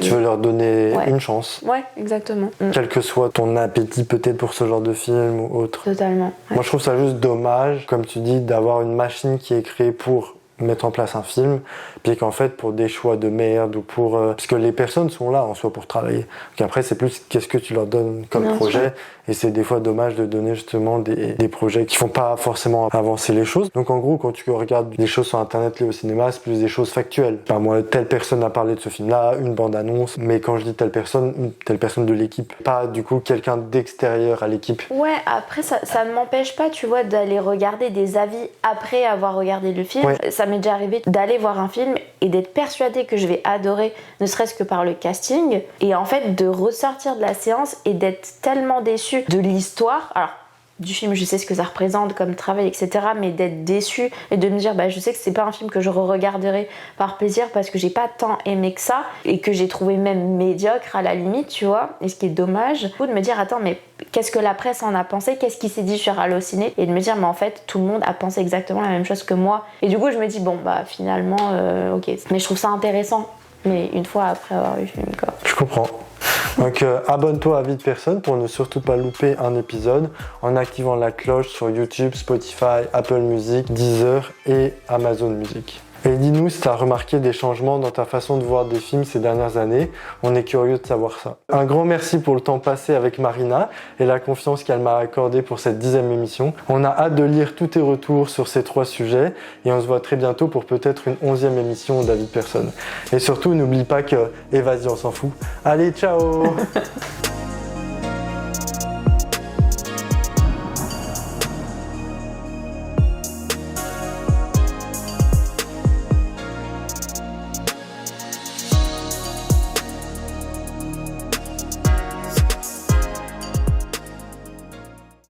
Tu veux leur donner une chance. Ouais, exactement. Quel que soit ton appétit peut-être pour ce genre de film ou autre. Totalement. Ouais. Moi je trouve ça juste dommage, comme tu dis, d'avoir une machine qui est créée pour mettre en place un film, puis qu'en fait pour des choix de merde ou pour... parce que les personnes sont là en soi pour travailler. Donc après c'est plus qu'est-ce que tu leur donnes comme Bien projet, sûr. et c'est des fois dommage de donner justement des projets qui font pas forcément avancer les choses. Donc en gros quand tu regardes des choses sur internet liées au cinéma, c'est plus des choses factuelles. Enfin, moi telle personne a parlé de ce film-là, une bande-annonce, mais quand je dis telle personne de l'équipe, pas du coup quelqu'un d'extérieur à l'équipe. Ouais, après ça ne m'empêche pas, tu vois, d'aller regarder des avis après avoir regardé le film. Ouais. Ça m'est déjà arrivé d'aller voir un film et d'être persuadée que je vais adorer, ne serait-ce que par le casting, et en fait de ressortir de la séance et d'être tellement déçue de l'histoire. Alors, du film, je sais ce que ça représente comme travail, etc. Mais d'être déçue et de me dire, je sais que c'est pas un film que je re-regarderai par plaisir parce que j'ai pas tant aimé que ça et que j'ai trouvé même médiocre à la limite, tu vois. Et ce qui est dommage, de me dire, attends, mais qu'est-ce que la presse en a pensé? Qu'est-ce qui s'est dit sur Allociné? Et de me dire, mais en fait, tout le monde a pensé exactement la même chose que moi. Et du coup, je me dis, finalement, ok. Mais je trouve ça intéressant. Mais une fois après avoir vu le film, quoi. Je comprends. Donc abonne-toi à Vie de Personne pour ne surtout pas louper un épisode en activant la cloche sur YouTube, Spotify, Apple Music, Deezer et Amazon Music. Et dis-nous si tu as remarqué des changements dans ta façon de voir des films ces dernières années. On est curieux de savoir ça. Un grand merci pour le temps passé avec Marina et la confiance qu'elle m'a accordée pour cette 10e émission. On a hâte de lire tous tes retours sur ces 3 sujets et on se voit très bientôt pour peut-être une 11e émission d'Avis de Personne. Et surtout, n'oublie pas que, et vas-y, on s'en fout. Allez, ciao.